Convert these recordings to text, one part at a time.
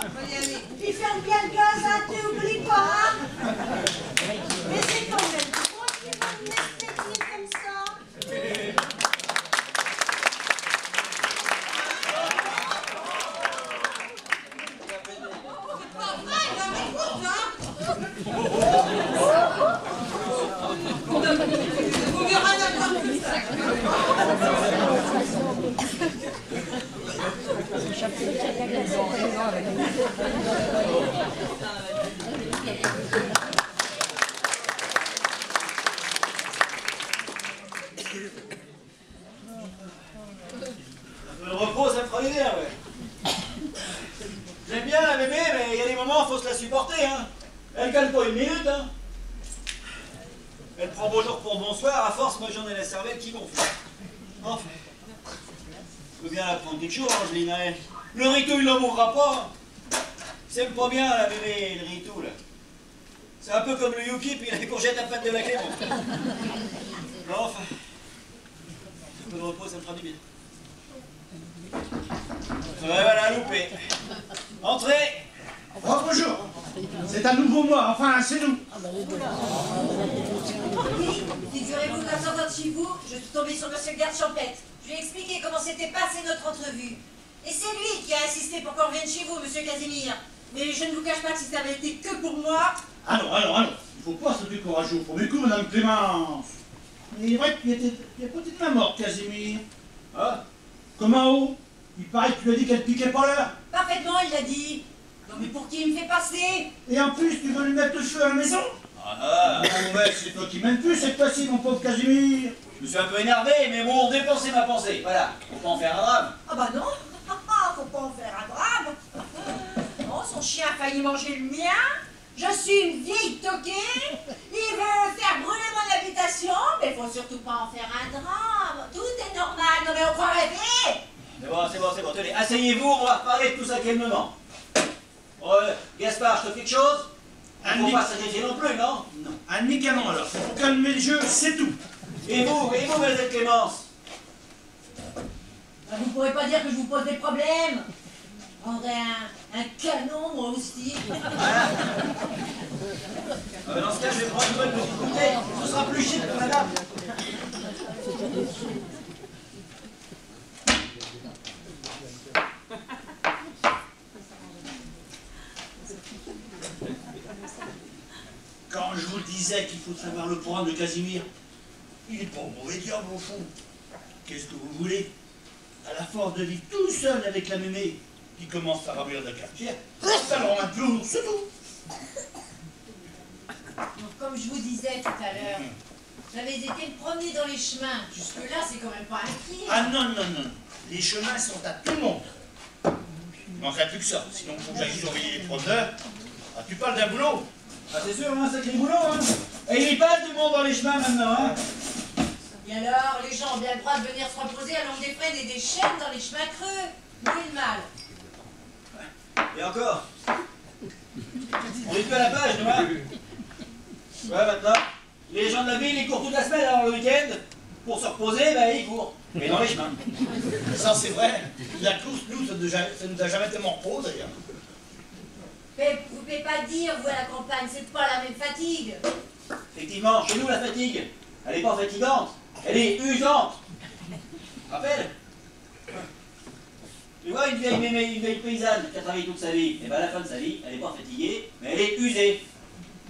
Tu fermes bien le gaz, hein, tu oublies pas, hein. Mais c'est quand même trop qu'ils vont me laisser comme ça. Le repos, ça me fera du bien, ouais. J'aime bien la mémé, mais il y a des moments, faut se la supporter, hein. Elle calme pas une minute, hein. Elle prend bonjour pour bonsoir, à force, moi j'en ai la cervelle qui gonfle. Enfin, je veux bien la prendre quelque chose, Angeline, hein. Le ritou, il ne mourra pas. C'est pas bien, la mémé, le ritou, là. C'est un peu comme le Yuki, puis les courgettes à pâte de la Clément. Non, enfin, un peu de repos, ça me fera du bien. Voilà, loupé. Entrez. Oh, bonjour. C'est un nouveau mois, enfin, c'est nous. Oui, figurez-vous qu'en sortant de chez vous, je suis tombée sur monsieur le garde champêtre. Je lui ai expliqué comment s'était passée notre entrevue. Et c'est lui qui a insisté pour qu'on revienne chez vous, monsieur Casimir. Mais je ne vous cache pas que si ça avait été que pour moi... Alors, il faut pas se décourager au premier coup, madame Clémence. Il est vrai qu'il était peut-être la mort, Casimir. Ah, Comment? Il paraît que tu lui as dit qu'elle piquait pas l'heure. Parfaitement, il l'a dit. Non mais pour qui il me fait passer? Et en plus, tu veux lui mettre le feu à la maison? ah, Non, ouais, c'est toi qui m'aimes plus cette fois-ci, mon pauvre Casimir. je me suis un peu énervé, mais bon, dépenser ma pensée. Voilà, faut pas en faire un drame. Ah bah non, faut pas en faire un drame. Non, son chien a failli manger le mien. Je suis une vieille toquée. Il veut faire brûler mon habitation, mais faut surtout pas en faire un drame. Tout est normal, non mais on croit rêver. C'est bon, tenez, asseyez-vous, on va reparler de tout ça calmement. Gaspard, je te fais quelque chose? Faut pas s'agiter non plus, non? Non, un mécanon alors, c'est pour calmer le jeu, c'est tout. Et vous, Mademoiselle Clémence? Vous pourrez pas dire que je vous pose des problèmes. Je prendrais un canon, moi aussi. Dans ce cas, je vais prendre une bonne petite bouteille. Ce sera plus chic pour madame. Quand je vous disais qu'il faut savoir le programme de Casimir, il est pas mauvais diable au fond. Qu'est-ce que vous voulez? À la force de vivre tout seul avec la mémé qui commence à ramener de la cafetière, ça le rend un peu lourd, c'est tout. Comme je vous disais tout à l'heure, j'avais été me promener dans les chemins. Jusque-là, c'est quand même pas inquiet. Ah non. Les chemins sont à tout le monde. Il manquerait plus que ça, sinon il faut que j'aille surveiller les promeneurs. Ah, tu parles d'un boulot? Ah, c'est sûr, hein, sacré boulot, hein. Et il passe du monde dans les chemins maintenant, hein. Et alors, les gens ont bien le droit de venir se reposer à l'ombre des frênes et des chênes dans les chemins creux. Où est le mal? Et encore. On est plus à la page, nous, hein. Ouais, maintenant, les gens de la ville, ils courent toute la semaine, alors le week-end, pour se reposer, ben ils courent. Mais dans les chemins. Ça c'est vrai. La course, nous, ça nous a jamais tellement reposé. Hein. Mais vous ne pouvez pas dire, vous, à la campagne, c'est pas la même fatigue. Effectivement, chez nous, la fatigue, elle n'est pas fatigante, elle est usante. Rappelle? Tu vois, une vieille paysanne qui a travaillé toute sa vie, et bien à la fin de sa vie, elle n'est pas fatiguée, mais elle est usée.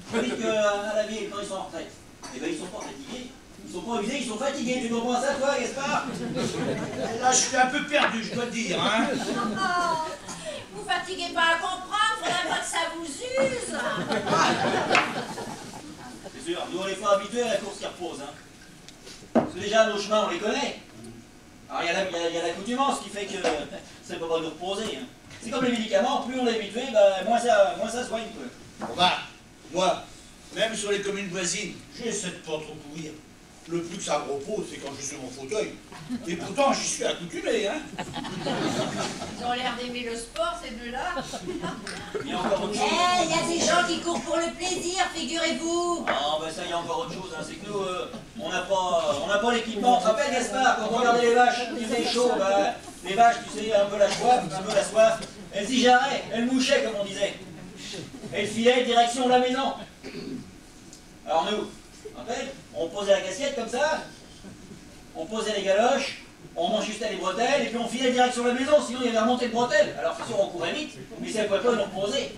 Tandis qu'à la ville, quand ils sont en retraite, et bien ils sont pas fatigués, ils sont pas usés, ils sont fatigués. Tu comprends ça, toi, Gaspard? Là, je suis un peu perdu, je dois te dire. Hein. Oh, vous fatiguez pas à comprendre, faudrait pas que ça vous use. C'est sûr, nous on est pas habitués à la course qui repose. Hein. Parce que déjà, nos chemins, on les connaît. Alors il y a l'accoutumance qui fait que ça ne peut pas nous reposer. Hein. C'est comme les médicaments, plus on est habitué, ben, moins ça soigne peu. Bon bah, moi, même sur les communes voisines, j'essaie de pas trop courir. Le plus que ça me repose, c'est quand je suis sur mon fauteuil. Et pourtant, j'y suis accoutumé, hein. Ils ont l'air d'aimer le sport, ces deux-là. Il y a encore autre chose. Eh, il y a des gens qui courent pour le plaisir, figurez-vous. Ah, ben ça, il y a encore autre chose. Hein. C'est que nous, on n'a pas l'équipement. Tu te rappelles, Gaspard, quand on regardait les vaches, il faisait chaud, ben, les vaches, tu sais, un peu la soif, Elle s'y jarrait, elle mouchait, comme on disait. Elle filait direction la maison. Alors nous, en fait, on posait la casquette comme ça, on posait les galoches, on enjustait les bretelles, et puis on filait direction la maison, sinon il y avait remonté de bretelles. Alors c'est sûr, on courait vite, mais ça ne pouvait pas nous reposer.